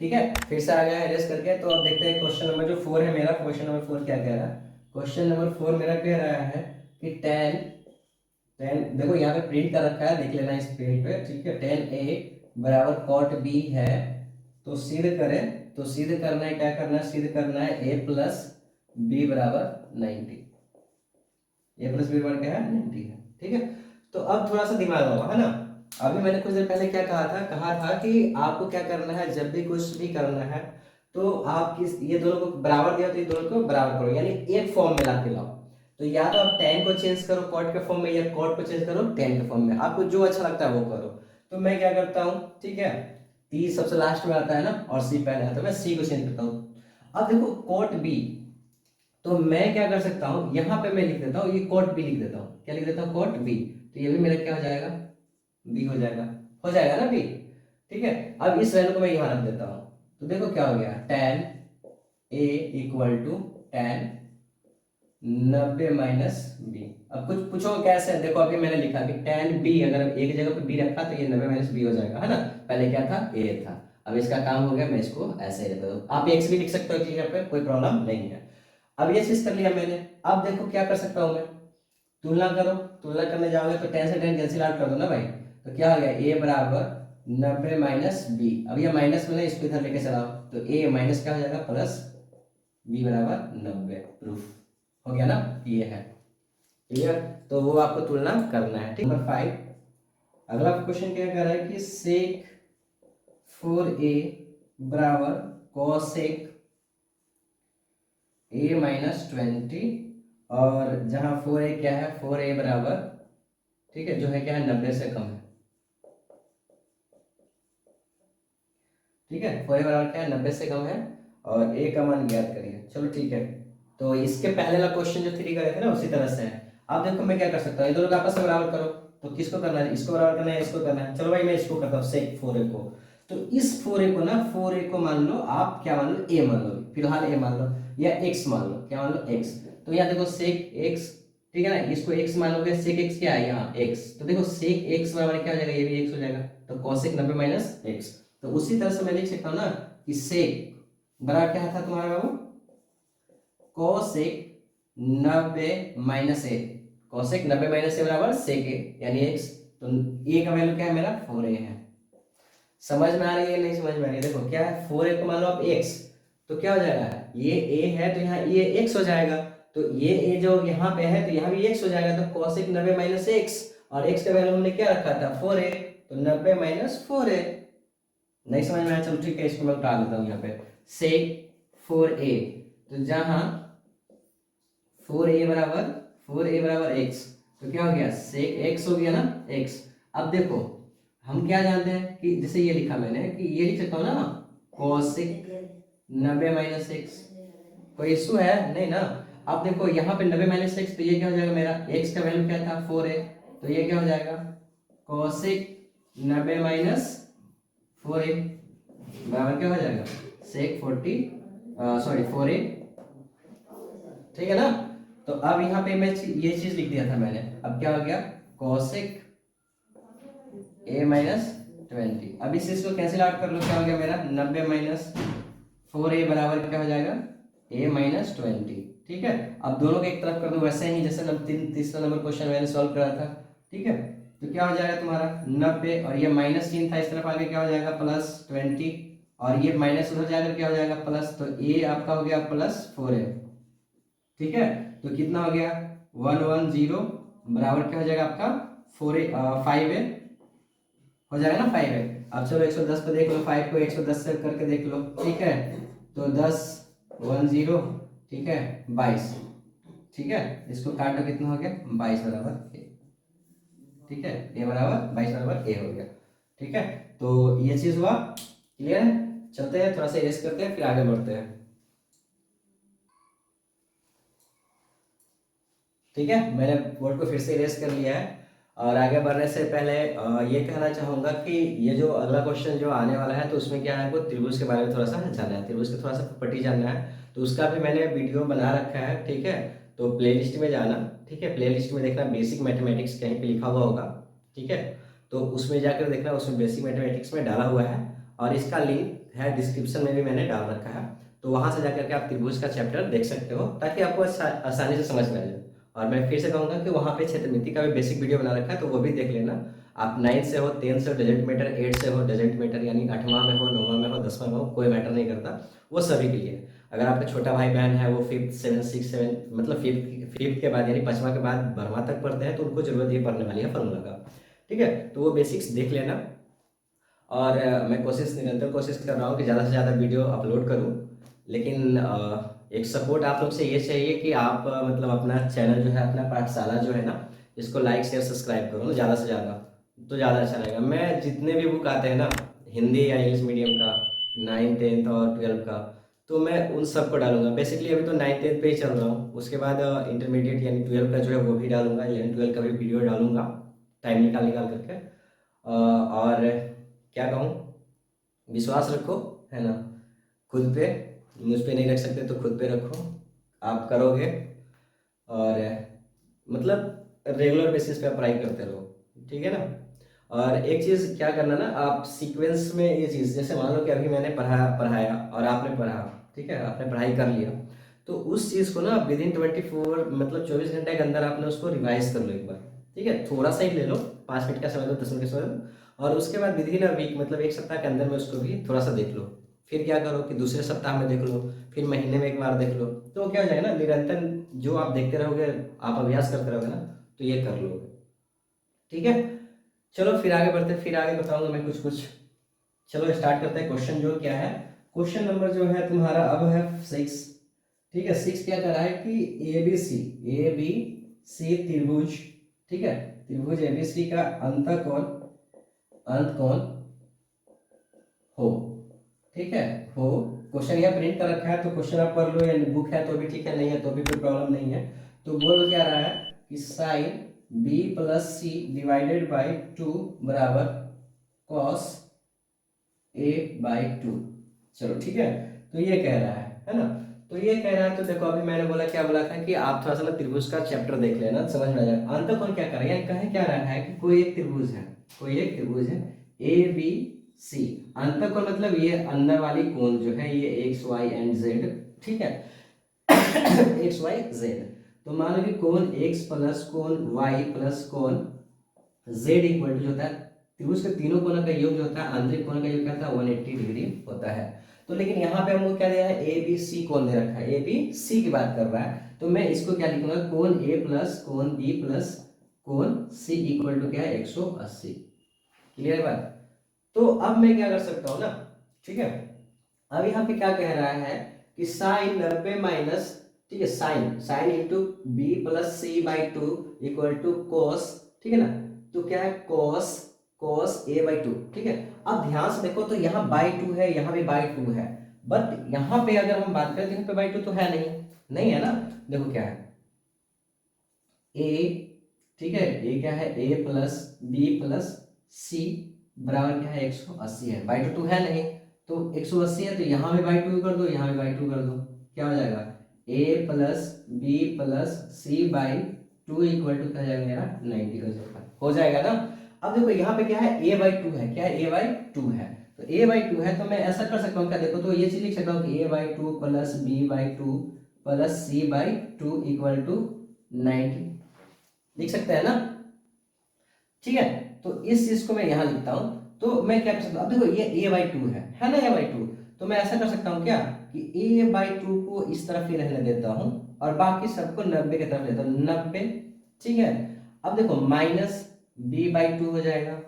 ठीक है, फिर से आ गया है रेस करके। तो अब देखते हैं क्वेश्चन नंबर जो 4 है मेरा, क्वेश्चन नंबर 4 क्या कह रहा है। क्वेश्चन नंबर 4 मेरा कह रहा है कि टेन टेन देखो यहाँ पे प्रिंट कर रखा है, देख लेना इस प्रिंट पे, ठीक है। टेन ए बराबर कॉट बी है, तो सिद्ध करें। तो सिद्ध करना है, क्या करना है, सिद्ध करना है ए प्लस बी बराबर 90। ए प्लस बी बराबर क्या है, 90 है, ठीक है। तो अब थोड़ा सा दिमाग लगाओ, है ना। अभी मैंने कुछ देर पहले क्या कहा था कि आपको क्या करना है, जब भी कुछ भी करना है तो आप किस ये दोनों को बराबर दिया तो ये दोनों को बराबर करो, यानी एक फॉर्म में ला के लाओ। तो या तो आप tan को चेंज करो कॉट के फॉर्म में, या कॉट को चेंज करो tan के फॉर्म में, आपको जो अच्छा लगता है वो करो। तो मैं क्या करता हूँ, ठीक है, टी सबसे लास्ट में आता है ना और सी पहले आता है, तो मैं सी को चेंज करता हूँ। अब देखो कॉट बी, तो मैं क्या कर सकता हूँ, यहाँ पे मैं लिख देता हूँ ये कॉट बी लिख देता हूँ, क्या लिख देता हूँ, कॉट बी। तो ये भी मेरा क्या हो जाएगा, बी हो जाएगा ना बी, ठीक है। अब इस वैल्यू को मैं यहाँ रख देता हूँ, तो देखो क्या हो गया, tan A equal to tan 90 minus B. अब कुछ पूछो कैसे, देखो अभी मैंने लिखा कि tan बी, अगर एक जगह पे बी रखा तो ये 90 माइनस बी हो जाएगा, है ना। पहले क्या था, ए था। अब इसका काम हो गया, मैं इसको ऐसे ही रख देता हूँ। आप एक्स भी लिख सकते हो क्लियर पे, कोई प्रॉब्लम नहीं है। अब ये चीज कर लिया मैंने। अब देखो क्या कर सकता हूँ मैं, तुलना करो। तुलना करने जाओगे तो tan से tan कैंसिल आउट कर दो ना भाई। तो क्या हो गया, ए बराबर 90 माइनस बी। अब ये माइनस में ना, इसको इधर लेके चलाओ, तो ए माइनस क्या हो जाएगा, प्लस बी बराबर 90। प्रूफ हो गया ना, ये है क्लियर। तो वो आपको तुलना करना है, ठीक। नंबर 5, अगला क्वेश्चन क्या कर रहा है कि सेक 4a बराबर कॉसेक ए माइनस 20, और जहां 4a क्या है, 4a बराबर, ठीक है, जो है क्या है, 90 से कम है, ठीक है। 4a बराबर क्या है, 90 से कम है, और a का मान ज्ञात करिए। चलो ठीक है, तो इसके पहले वाला क्वेश्चन जो 3 करे थे ना, उसी तरह से है। अब देखो मैं क्या कर सकता हूँ, ये दोनों का आपस में बराबर करो। तो किसको करना है, इसको बराबर करना है, इसको करना है। चलो भाई मैं इसको करता हूँ, सेक 4a को। तो इस 4a को ना, 4a को मान लो आप, क्या मान लो, a मान लो, फिलहाल a मान लो, या x मान लो, क्या मान लो, x। तो यहाँ देखो सेक x, ठीक है ना, इसको x मान लोगे, सेक x क्या है यहाँ x। तो देखो सेक x बराबर क्या हो जाएगा, ये भी x हो जाएगा। तो कॉसेक 90 माइनस x। तो उसी तरह से मैं लिख सकता हूँ ना कि सेक बराबर क्या था तुम्हारा बाबू, कोसेक 90 माइनस ए। कोसेक 90 माइनस ए बराबर सेक ए, यानी एक्स। तो ए का वैल्यू क्या है मेरा, 4a है। समझ में आ रही है, नहीं समझ में आ रही है, देखो क्या है, 4a को मान लो आप x, तो क्या हो जाएगा, ये a है तो यहाँ ये x हो जाएगा। तो ये a जो यहाँ पे है तो यहाँ भी x हो जाएगा। तो कोसेक 90 माइनस एक्स, और x का वैल्यू हमने क्या रखा था, 4a। तो 90 माइनस 4a। नहीं समझ में आया, चलो ठीक है, इसको मैं उठा देता हूँ यहाँ पे, सेक 4a। तो जहां 4a बराबर x, तो क्या हो गया, सेक x हो गया ना, x। अब देखो हम क्या जानते हैं कि जैसे ये लिखा मैंने कि ये लिख सकता हूँ ना, कोसेक 90 माइनस एक्स। कोई इशू है नहीं ना। अब देखो यहाँ पे 90 माइनस एक्स, तो ये क्या हो जाएगा मेरा, x का वैल्यू क्या था, 4a। तो ये क्या हो जाएगा, कोसेक 90 माइनस 4a बराबर क्या हो जाएगा, सेक 4a, ठीक है ना। तो अब यहाँ पे मैं ये चीज लिख दिया था मैंने। अब क्या हो गया, कोसेक a माइनस 20। अब इस चीज को कैंसिल आउट कर लो, क्या हो गया मेरा, 90 माइनस 4a बराबर क्या हो जाएगा, a माइनस 20, ठीक है। अब दोनों को एक तरफ कर दो, वैसे ही जैसे तीसरा नंबर क्वेश्चन मैंने सॉल्व करा था, ठीक है। तो क्या हो जाएगा तुम्हारा 90, और ये माइनस चिन्ह था, इस तरफ आगे क्या हो जाएगा, प्लस 20, और ये माइनस उधर जाकर क्या हो जाएगा, प्लस। तो a आपका हो गया प्लस 4a, ठीक है। तो कितना हो गया, 110 बराबर क्या हो जाएगा आपका, 5a हो जाएगा ना, 5a। अब चलो 110 पे देख लो, 5 को 110 से करके देख लो, ठीक है। तो 10 ठीक है, 22, ठीक है। इसको काटो, कितना हो गया, 22 बराबर a, ठीक है। a बराबर 22 बराबर a हो गया, ठीक है। तो ये चीज हुआ क्लियर है। चलते हैं थोड़ा सा इरेज करते हैं, फिर आगे बढ़ते हैं, ठीक है। मैंने बोर्ड को फिर से इरेज कर लिया है। और आगे बढ़ने से पहले ये कहना चाहूँगा कि ये जो अगला क्वेश्चन जो आने वाला है, तो उसमें क्या है, आपको त्रिभुज के बारे में थोड़ा सा जानना है, त्रिभुज के थोड़ा सा प्रॉपर्टी जानना है। तो उसका भी मैंने वीडियो बना रखा है, ठीक है। तो प्लेलिस्ट में जाना, ठीक है, प्लेलिस्ट में देखना बेसिक मैथमेटिक्स कहीं पे लिखा हुआ होगा, ठीक है। तो उसमें जाकर देखना, उसमें बेसिक मैथमेटिक्स में डाला हुआ है। और इसका लिंक है डिस्क्रिप्शन में भी मैंने डाल रखा है, तो वहाँ से जाकर के आप त्रिभुज का चैप्टर देख सकते हो ताकि आपको आसानी से समझ में आ जाए। और मैं फिर से कहूँगा कि वहाँ पे क्षेत्रमिति का भी बेसिक वीडियो बना रखा है, तो वो भी देख लेना। आप 9 से हो, 10 से हो, डजेंट मैटर, 8 से हो, डजेंट मैटर, यानी 8वां में हो, 9वां में हो, 10वां में हो, कोई मैटर नहीं करता, वो सभी के लिए है। अगर आपका छोटा भाई बहन है, वो 5th 7th 6th 7th मतलब फिफ्थ के बाद यानी 5वां के बाद 12वां तक पढ़ते हैं, तो उनको जरूरत ही पड़ने वाली है फार्मूला का। ठीक है, तो वो बेसिक्स देख लेना। और मैं निरंतर कोशिश कर रहा हूँ कि ज़्यादा से ज़्यादा वीडियो अपलोड करूँ, लेकिन एक सपोर्ट आप लोग से ये चाहिए कि आप मतलब अपना चैनल जो है, अपना पाठशाला जो है ना, इसको लाइक शेयर सब्सक्राइब करो ना ज़्यादा से ज़्यादा, तो ज़्यादा अच्छा रहेगा। मैं जितने भी बुक आते हैं ना हिंदी या इंग्लिश मीडियम का, 9th 10th और 12th का, तो मैं उन सब को डालूंगा। बेसिकली अभी तो 9th 10th पे ही चल रहा हूँ, उसके बाद इंटरमीडिएट यानी 12th का जो है वो भी डालूंगा, 11th 12th का भी वीडियो डालूंगा टाइम निकाल निकाल करके। और क्या कहूँ, विश्वास रखो, है ना, खुद पे। मुझ पे नहीं रख सकते तो खुद पे रखो, आप करोगे। और मतलब रेगुलर बेसिस पे पढ़ाई करते रहो, ठीक है ना। और एक चीज़ क्या करना ना, आप सीक्वेंस में ये चीज़, जैसे मान लो कि अभी मैंने पढ़ाया और आपने पढ़ा, ठीक है, आपने पढ़ाई कर लिया, तो उस चीज़ को ना विद इन 24 मतलब 24 घंटे के अंदर आपने उसको रिवाइज कर लो एक बार। ठीक है, थोड़ा सा ही ले लो, 5 मिनट का समय दो, 10 मिनट का समय दो, और उसके बाद विद इन अ वीक मतलब एक सप्ताह के अंदर में उसको भी थोड़ा सा देख लो। फिर क्या करो कि दूसरे सप्ताह में देख लो, फिर महीने में एक बार देख लो, तो क्या हो जाएगा ना, निरंतर जो आप देखते रहोगे, आप अभ्यास करते रहोगे ना, तो ये कर लोगे। ठीक है, चलो फिर आगे बढ़ते, फिर आगे बताऊंगा मैं कुछ कुछ। चलो स्टार्ट करते हैं। क्वेश्चन जो क्या है, क्वेश्चन नंबर जो है तुम्हारा अब है 6। ठीक है, 6 क्या कर रहा है कि ए बी सी त्रिभुज, ठीक है, त्रिभुज एबीसी का अंत कोण हो। ठीक है, हो। क्वेश्चन यहाँ प्रिंट कर रखा है, तो क्वेश्चन आप पढ़ लो, या बुक है तो भी ठीक है, नहीं है तो भी कोई प्रॉब्लम नहीं है। तो बोल क्या रहा है कि sine B plus C divided by 2 बराबर कॉस ए बाई 2। चलो ठीक है, तो ये कह रहा है ना। तो ये कह रहा है, तो देखो अभी मैंने बोला, क्या बोला था कि आप थोड़ा सा ना त्रिभुज का चैप्टर देख लेना, समझ में आ जाएगा। अंतःकोण क्या कर रहा है, कहे क्या रहा है कि कोई एक त्रिभुज है, कोई एक त्रिभुज है ए बी सी। अंतःकोण मतलब ये अंदर वाली कोण जो है, ये एक्स वाई एंड जेड, ठीक है, एक्स वाई जेड। तो मान लो कि कोण एक्स प्लस कोण वाई प्लस कोण जेड इक्वल टू जो होता है, त्रिभुज के तीनों कोणों का योग जो होता है, आंतरिक कोण का योग क्या होता है, 180 डिग्री होता है। तो लेकिन यहाँ पे हमको क्या दिया है, ए बी सी कोण दे रखा है, ए बी सी की बात कर रहा है, तो मैं इसको क्या लिखूंगा, कोण ए प्लस कोण बी प्लस कोण सी इक्वल टू क्या है, 180। क्लियर बात। तो अब मैं क्या कर सकता हूँ ना, ठीक है, अब यहाँ पे क्या कह रहा है कि साइन 90 माइनस, ठीक है, sine sine into B plus C by 2 equal to cos, ठीक है ना, तो क्या है कोस कोस ए बाई 2। ठीक है, अब ध्यान से देखो, तो यहाँ बाई 2 है, यहाँ भी बाई 2 है, बट यहाँ पे अगर हम बात करें तो यहाँ पे बाई 2 तो है नहीं, नहीं है ना। देखो क्या है ए, ठीक है, ए क्या है, ए प्लस बी प्लस सी बराबर क्या है, 180 है, बाई 2 तो है नहीं, तो 180 है, तो यहाँ भी बाई 2 कर दो, यहाँ भी बाई 2 कर दो, क्या हो जाएगा, A plus B plus C by 2 equal to क्या हो जाएगा मेरा 90 हो जाएगा ना। अब देखो यहाँ पे क्या है, ए बाई 2 है, क्या है, ए बाई 2 है, तो ए बाई 2 है, तो मैं ऐसा कर सकता हूँ क्या, देखो तो ये चीज लिख सकता हूँ कि A by 2 plus B by 2 plus C by 2 equal to 90, लिख सकते हैं ना। ठीक है, तो इस चीज को मैं यहाँ लिखता हूँ, तो मैं क्या कर सकता हूँ, अब देखो ये ए बाई 2 है ना, ए बाई 2, तो मैं ऐसा कर सकता हूँ क्या कि ए बाई 2 को इस तरफ ही रहने देता हूँ और बाकी सबको 90 की तरफ लेता हूँ, 90। ठीक है, अब देखो माइनस बी बाई 2 हो जाएगा,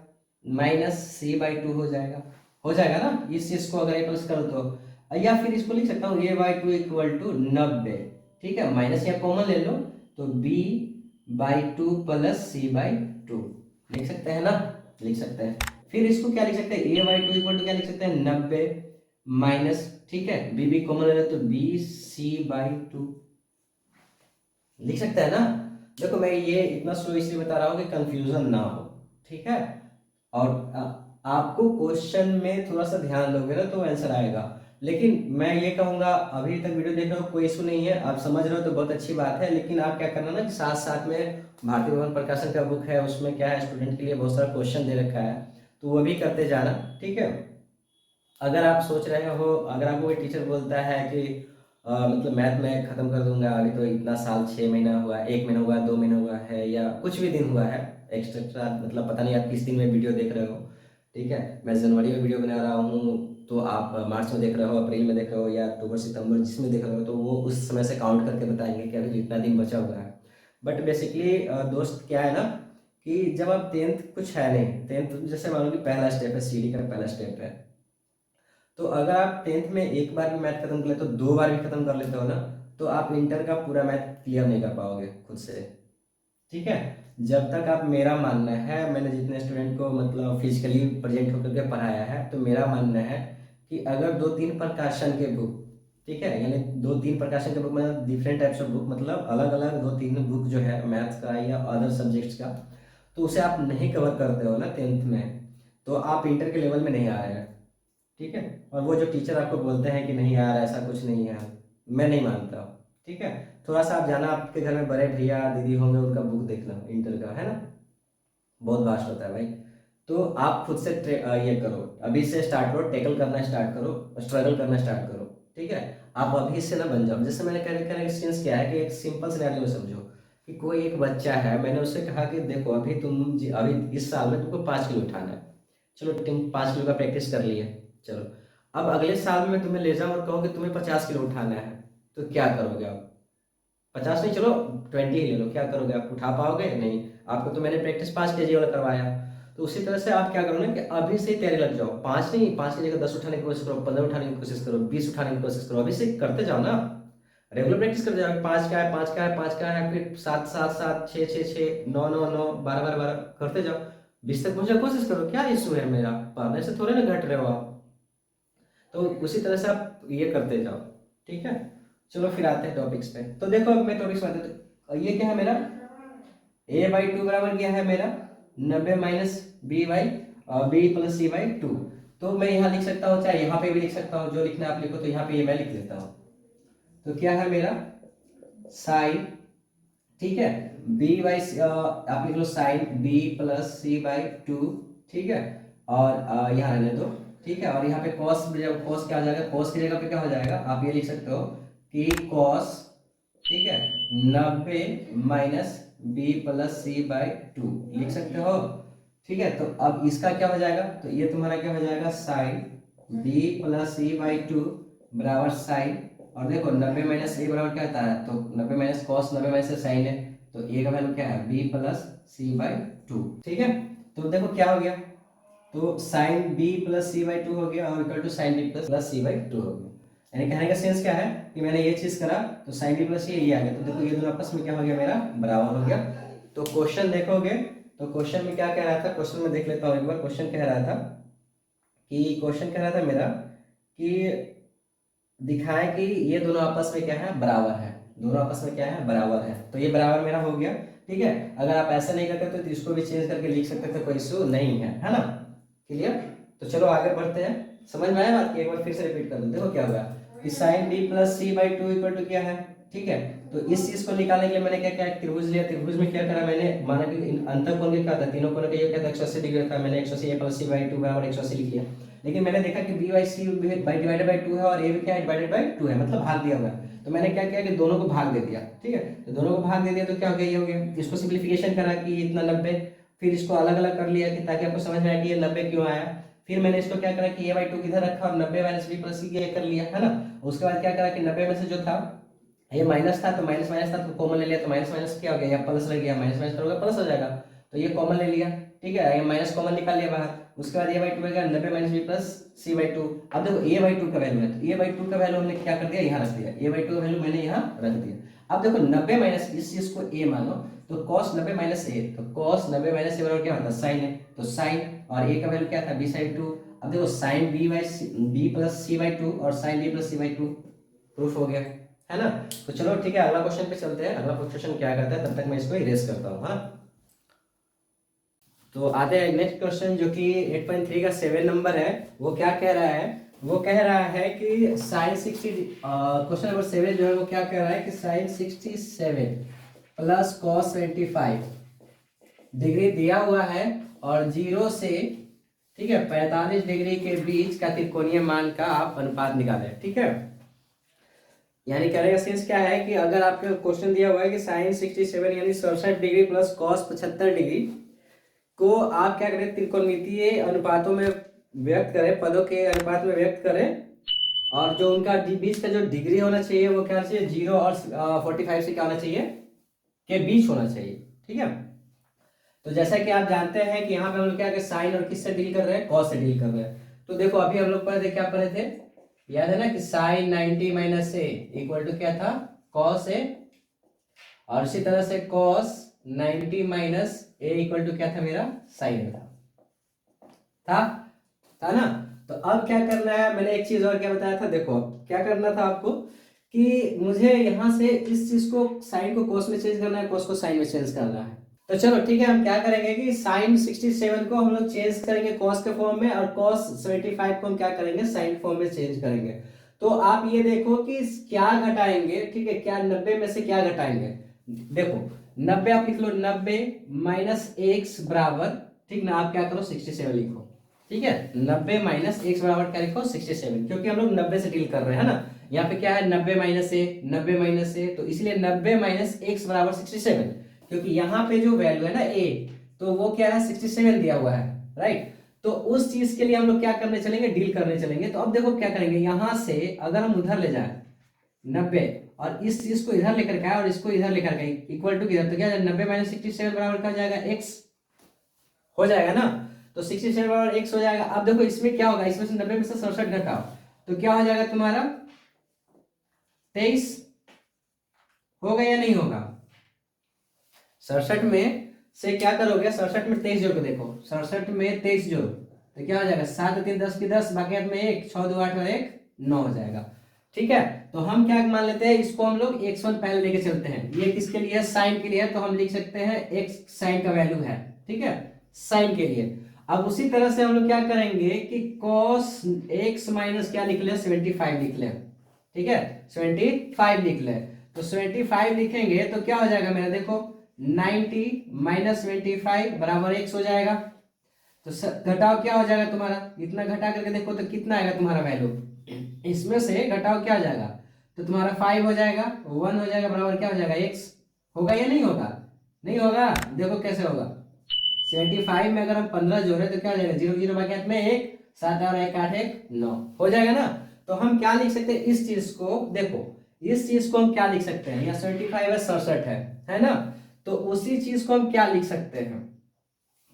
माइनस सी बाई 2 हो जाएगा ना, इस चीज को अगर ए प्लस करो तो, या फिर इसको लिख सकता हूँ ए बाई 2 इक्वल टू 90। ठीक है, माइनस या कॉमन ले लो, तो B by 2 plus C by 2 लिख सकते हैं ना, लिख सकते हैं। फिर इसको क्या लिख सकते हैं, ए बाई 2 इक्वल टू क्या लिख सकते हैं, 90 माइनस, ठीक है, बी बी कॉमन ले लो, तो बी सी बाई 2 लिख सकते हैं ना। देखो मैं ये इतना स्लो इसलिए बता रहा हूँ कि कंफ्यूजन ना हो, ठीक है। और आपको क्वेश्चन में थोड़ा सा ध्यान दोगे ना तो आंसर आएगा। लेकिन मैं ये कहूंगा, अभी तक वीडियो देख रहे हो कोई इशू नहीं है, आप समझ रहे हो तो बहुत अच्छी बात है, लेकिन आप क्या करना ना कि साथ साथ में भारतीय भवन प्रकाशन का बुक है, उसमें क्या है, स्टूडेंट के लिए बहुत सारा क्वेश्चन दे रखा है, तो वो भी करते जाना, ठीक है। अगर आप सोच रहे हो, अगर आपको कोई टीचर बोलता है कि मतलब मैथ में ख़त्म कर दूंगा, अभी तो इतना साल 6 महीना हुआ, 1 महीना हुआ, 2 महीना हुआ है, या कुछ भी दिन हुआ है एक्स्ट्रा, मतलब पता नहीं आप किस दिन में वीडियो देख रहे हो, ठीक है। मैं जनवरी में वीडियो बना रहा हूँ, तो आप मार्च में देख रहे हो, अप्रैल में देख रहे हो, या अक्टूबर सितंबर जिसमें देख रहे हो, तो वो उस समय से काउंट करके बताएंगे कि अभी तो इतना दिन बचा हुआ है। बट बेसिकली दोस्त क्या है ना, कि जब आप टेंथ, कुछ है नहीं, टेंथ जैसे मान लो कि पहला स्टेप है, सीढ़ी का पहला स्टेप है, तो अगर आप टेंथ में एक बार भी मैथ खत्म कर लेते हो, 2 बार भी खत्म कर लेते हो ना, तो आप इंटर का पूरा मैथ क्लियर नहीं कर पाओगे खुद से, ठीक है। जब तक आप, मेरा मानना है, मैंने जितने स्टूडेंट को मतलब फिजिकली प्रेजेंट होकर के पढ़ाया है, तो मेरा मानना है कि अगर 2-3 प्रकाशन के बुक, ठीक है, यानी 2-3 प्रकाशन के बुक मतलब डिफरेंट टाइप्स ऑफ बुक, मतलब अलग अलग 2-3 बुक जो है मैथ्स का या अदर सब्जेक्ट्स का, तो उसे आप नहीं कवर करते हो ना टेंथ में, तो आप इंटर के लेवल में नहीं आ रहे हैं, ठीक है। और वो जो टीचर आपको बोलते हैं कि नहीं यार ऐसा कुछ नहीं है, मैं नहीं मानता, ठीक है। थोड़ा सा आप जाना, आपके घर में बड़े भैया दीदी होंगे, उनका बुक देखना इंटर का, है ना, बहुत वास्ट होता है भाई। तो आप खुद से ये करो, अभी से स्टार्ट करो, टैकल करना स्टार्ट करो, स्ट्रगल करना स्टार्ट करो, ठीक है। आप अभी से ना बन जाओ, जैसे मैंने कहने का सेंस क्या है कि एक सिंपल सिनेरियो समझो, कि कोई एक बच्चा है, मैंने उससे कहा कि देखो अभी अभी इस साल में तुमको 5 किलो उठाना है, चलो तुम 5 किलो का प्रैक्टिस कर लिए, चलो अब अगले साल में मैं तुम्हें ले जाऊँ और कहूँ कि तुम्हें 50 किलो उठाना है, तो क्या करोगे आप? 50 नहीं, चलो 20 ही ले लो, क्या करोगे आप? उठा पाओगे? नहीं। आपको तो मैंने प्रैक्टिस 5 kg वाला करवाया। तो उसी तरह से आप क्या करो ना, कि अभी से ही तैयारी लग जाओ, 5 नहीं, 5 की जगह 10 उठाने की कोशिश करो, 15 उठाने की कोशिश करो, 20 उठाने की कोशिश करो, अभी से करते जाओ ना, रेगुलर प्रैक्टिस करते जाओ। 5 का है, 5 का है, 5 का है, फिर 7 7 7, 6 6 6, 9 9 9, 12 12 12 करते जाओ, 20 तक पहुंचने की कोशिश करो। क्या इशू है मेरा? पाने से थोड़े ना घट रहे हो आप। तो उसी तरह से आप ये करते जाओ, ठीक है। चलो फिर आते हैं टॉपिक्स पे। तो देखो अब मैं टॉपिक्स में आता हूं। तो ये क्या है मेरा, a/2 बराबर क्या है मेरा, 90 माइनस b/c/2। तो मैं यहाँ लिख सकता हूँ, चाहे यहाँ पे भी लिख सकता हूँ, जो लिखना आप लिखो, तो यहाँ पे ये मैं लिख देता हूँ। तो क्या है मेरा साइन, ठीक है, आप लिख लो साइन b+c/2, ठीक है। और यहाँ रहने दो, ठीक है। और यहाँ पे कॉस, कॉस क्या हो जाएगा, कॉस की जगह पे क्या हो जाएगा, आप ये लिख सकते हो कि कॉस, ठीक है, 90 माइनस b+c/2 लिख सकते हो, ठीक है। तो अब इसका क्या हो जाएगा, तो ये तुम्हारा क्या हो जाएगा, साइन b+c/2 बराबर साइन, और देखो 90 माइनस ए बराबर क्या होता है, तो 90 माइनस कॉस, 90 माइनस साइन है, तो ए का वैल्यू क्या है, b+c/2, ठीक है। तो देखो क्या हो गया, तो साइन b+c/2 हो गया, और इक्वल टू साइन b+c/2 हो गया। यानी कहने का सेंस क्या है कि मैंने ये चीज करा, तो साइन b+c ये आ गया, तो देखो ये दोनों आपस में क्या हो गया, मेरा बराबर हो गया। तो क्वेश्चन देखोगे, तो क्वेश्चन में क्या कह रहा था, क्वेश्चन में देख लेता हूँ एक बार। क्वेश्चन कह रहा था मेरा कि दिखाए कि ये दोनों आपस में क्या है, बराबर है, दोनों आपस में क्या है, बराबर है। तो ये बराबर मेरा हो गया, ठीक है। अगर आप ऐसा नहीं करते तो इसको भी चेंज करके लिख सकते थे, कोई इशू नहीं है ना, क्लियर। तो चलो आगे बढ़ते हैं, समझ में आया बात की? एक बार फिर से रिपीट कर दूं, देखो क्या होगा कि साइन b+c/2 इक्वल टू क्या है, ठीक है। तो इस चीज को निकालने के लिए मैंने क्या किया, एक त्रिभुज लिया, त्रिभुज में क्या करा मैंने, माना कि अंतर कोण क्या था, तीनों कोण का ये क्या था, 180 डिग्री था, मैंने 180 a+c/2 बराबर 180 लिख लिया। लेकिन मैंने देखा कि b/c डिवाइडेड बाय 2 है, और a भी क्या है, डिवाइडेड बाय 2 है, मतलब भाग दिया हुआ है। तो मैंने क्या किया कि दोनों को भाग दे दिया, ठीक है। तो दोनों को भाग दे दिया, तो क्या हो गया, ये हो गया। इसको सिंप्लीफिकेशन करा कि इतना 90, फिर इसको अलग अलग कर लिया कि ताकि आपको समझ में आए कि ये 90 क्यों आया। फिर मैंने इसको क्या करा कि a/2 किधर रखा, और 90 माइनस b+c ये कर लिया, है ना। उसके बाद क्या करा कि 90 में से जो था ये माइनस था, तो माइनस माइनस था तो कॉमन ले लिया, तो माइनस माइनस क्या हो गया, यहाँ प्लस लग गया, माइनस माइनस करोगे प्लस हो जाएगा, तो ये कॉमन ले लिया, ठीक है। ये माइनस कॉमन निकाल लिया बाहर। उसके बाद a/2 हो गया 90 माइनस b+c/2। अब देखो a/2 का वैल्यू है, तो a/2 का वैल्यू हमने क्या कर दिया, यहाँ रख दिया, a/2 का वैल्यू मैंने यहाँ रख दिया। अब देखो 90 माइनस, इस चीज को a मानो, तो cos 90 माइनस a, तो cos 90 माइनस a बराबर क्या होता है, साइन है, तो साइन, और a का वैल्यू क्या था, b/2। अब देखो साइन b+c/2 और साइन b+c/2 प्रूफ हो गया, है ना। तो चलो ठीक है, अगला क्वेश्चन पे चलते हैं। अगला क्वेश्चन क्या करता है, तब तक मैं इसको इरेज करता हूँ, हाँ। तो आते हैं नेक्स्ट क्वेश्चन, जो कि 8.3 का 7 नंबर है। वो क्या कह रहा है, वो कह रहा है कि साइन 60, क्वेश्चन नंबर 7 जो है वो क्या कह रहा है कि साइन 67 प्लस कॉस 25 डिग्री दिया हुआ है, और 0 से, ठीक है, 45 डिग्री के बीच का त्रिकोणीय मान का आप अनुपात निकालें। ठीक है, यानी कहने का सेंस क्या है कि अगर आपको क्वेश्चन दिया हुआ है कि साइन 67 यानी 67 डिग्री प्लस कॉस 75 डिग्री को आप क्या करें, त्रिकोणमितीय अनुपातों में व्यक्त करें, पदों के अनुपात में व्यक्त करें, और जो उनका बीच का जो डिग्री होना चाहिए वो क्या चाहिए, 0 और 45 से क्या होना चाहिए, के बीच होना चाहिए। ठीक है, तो जैसा कि आप जानते हैं कि यहाँ पे हम लोग क्या साइन और किससे डील कर रहे हैं, कॉस से डील कर रहे हैं। तो देखो अभी हम लोग पढ़े थे, क्या पढ़े थे, याद है ना कि sine 90 minus A equal to क्या था, कॉस ए, और इसी तरह से cos 90 minus A equal to क्या था मेरा, साइन था था ना। तो अब क्या करना है, मैंने एक चीज और क्या बताया था, देखो अब क्या करना था आपको कि मुझे यहां से इस चीज को, साइन को कोस में चेंज करना है, कोस को साइन में चेंज करना है। तो चलो ठीक है, हम क्या करेंगे कि साइन 67 को हम लोग चेंज करेंगे कॉस के फॉर्म में, और कॉस 75 को हम क्या करेंगे, साइन फॉर्म में चेंज करेंगे। तो आप ये देखो कि क्या घटाएंगे, ठीक है, क्या 90 में से क्या घटाएंगे। देखो 90 आप लिख लो, 90 माइनस एक्स बराबर, ठीक ना, आप क्या करो 67 लिखो। ठीक है, 90 माइनस एक्स बराबर क्या लिखो, 67, क्योंकि हम लोग 90 से डील कर रहे हैं ना। यहाँ पे क्या है, 90 माइनस ए, 90 माइनस ए, तो इसलिए 90 माइनस एक्स बराबर 67, क्योंकि यहाँ पे जो वैल्यू है ना ए, तो वो क्या है 67 दिया हुआ है, राइट। तो उस चीज के लिए हम लोग क्या करने चलेंगे, डील करने चलेंगे। तो अब देखो क्या करेंगे, यहां से अगर हम उधर ले जाए 90, और इस चीज को इधर लेकर के आए और इसको इधर लेकर गए इक्वल टू किधर, तो क्या 90 माइनस 67 बराबर क्या हो जाएगा, एक्स हो जाएगा ना। तो 67 बराबर एक्स हो जाएगा। अब देखो इसमें क्या होगा, इसमें से 90 में से 67 घटाओ तो क्या हो जाएगा तुम्हारा 23, होगा या नहीं होगा। 67 में से क्या करोगे, 67 में 23 जोड़ के देखो, 67 में 23 जोड़ तो क्या हो जाएगा, 7 3 10 की 10, बाकी हाथ में 1, 6 2 8 और 1 9 हो जाएगा। ठीक है, तो हम क्या मान लेते हैं, इसको हम लोग x1 पहले लेके चलते हैं। ये किसके लिए है, साइन के लिए है, तो हम लिख सकते हैं x साइन का वैल्यू है। ठीक है, साइन के लिए। अब उसी तरह से हम लोग क्या करेंगे कि cos x माइनस क्या लिख ले, 75 लिख ले। ठीक है, 75 लिख ले। तो 75 लिखेंगे तो क्या हो जाएगा मेरा, देखो 90 माइनस 75 बराबर x हो जाएगा। तो घटाओ क्या हो जाएगा तुम्हारा, इतना घटा करके देखो तो कितना आएगा तुम्हारा वैल्यू, इसमें से घटाओ क्या हो जाएगा, तो तुम्हारा 5 हो जाएगा, 1 हो जाएगा, बराबर क्या हो जाएगा x। होगा या नहीं होगा, नहीं होगा। देखो कैसे होगा, 75 में अगर हम 15 जोड़े तो क्या हो जाएगा, 0 0 बाकी हाथ में 1, 7 और 1 8 1 9 हो जाएगा ना। तो हम क्या लिख सकते हैं इस चीज को, देखो इस चीज को हम क्या लिख सकते हैं, यहाँ 75 है 67 है ना। तो उसी चीज को हम क्या लिख सकते हैं,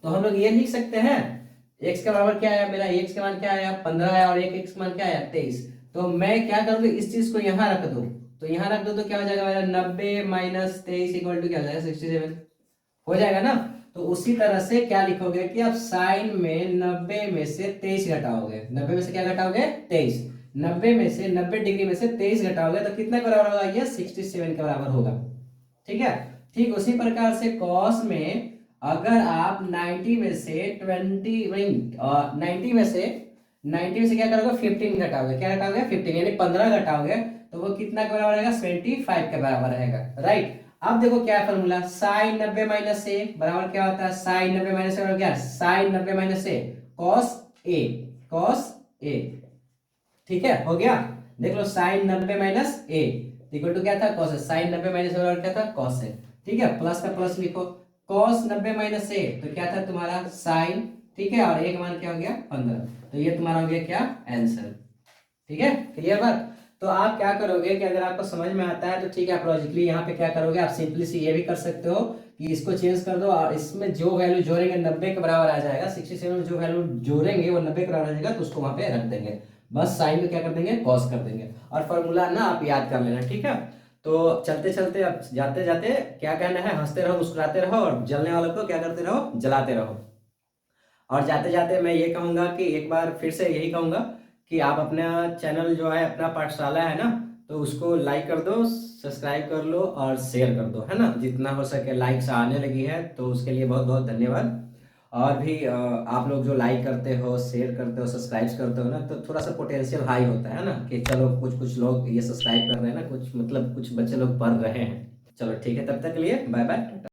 तो हम लोग ये लिख सकते हैं, x का बराबर क्या आया मेरा, x का मान क्या आया 15 आया, और एक x का मान क्या आया 23। तो मैं क्या करूंगा, इस चीज को यहाँ रख दूं, तो यहाँ रख दो तो क्या हो जाएगा मेरा 90 माइनस 23 इक्वल टू क्या हो जाएगा 67 हो जाएगा ना। तो उसी तरह से क्या लिखोगे कि आप साइन में 90 में से 23 घटाओगे, 90 में से क्या घटाओगे 23, 90 में से 90 डिग्री में से 23 घटाओगे तो कितना के बराबर होगा, ये 67 के बराबर होगा। ठीक है, ठीक उसी प्रकार से कॉस में अगर आप 90 में से 90 में से क्या करोगे 15 घटाओगे, क्या घटाओगे 15 यानी 15 घटाओगे तो वो कितना के बराबर रहेगा 25 के बराबर रहेगा, राइट। अब देखो क्या है फॉर्मूला, साइन 90 माइनस ए बराबर क्या होता है, साइन 90 माइनस ए क्या, sine 90 minus A cos A, cos A. ठीक है, हो गया। देख लो sine 90 minus A equal to क्या था, कॉस है, साइन 90 माइनस ए बराबर क्या था, कॉस है। ठीक है, प्लस का प्लस लिखो, कॉस 90 माइनस ए तो क्या था तुम्हारा साइन, ठीक है, और एक मान क्या हो गया 15, तो ये तुम्हारा हो गया क्या आंसर। ठीक है, क्लियर बात। तो आप क्या करोगे कि अगर आपको समझ में आता है तो ठीक है, आप लॉजिकली यहाँ पे क्या करोगे, आप सिंपली सी ये भी कर सकते हो कि इसको चेंज कर दो और इसमें जो वैल्यू जोड़ेंगे 90 के बराबर आ जाएगा, 67 में जो वैल्यू जोड़ेंगे वो 90 के बराबर आ जाएगा, तो उसको वहां पे रख देंगे, बस साइन को क्या कर देंगे कॉस कर देंगे, और फॉर्मूला ना आप याद कर लेना। ठीक है, तो चलते चलते अब जाते जाते क्या कहना है, हंसते रहो मुस्कुराते रहो और जलने वालों को क्या करते रहो, जलाते रहो। और जाते जाते मैं ये कहूंगा कि एक बार फिर से यही कहूंगा कि आप अपना चैनल जो है अपना पाठशाला है ना, तो उसको लाइक कर दो, सब्सक्राइब कर लो और शेयर कर दो, है ना, जितना हो सके। लाइक्स आने लगी है तो उसके लिए बहुत बहुत धन्यवाद। और भी आप लोग जो लाइक करते हो, शेयर करते हो, सब्सक्राइब करते हो ना, तो थोड़ा सा पोटेंशियल हाई होता है ना कि चलो कुछ कुछ लोग ये सब्सक्राइब कर रहे हैं ना, कुछ मतलब कुछ बच्चे लोग पढ़ रहे हैं। चलो ठीक है, तब तक के लिए बाय बाय।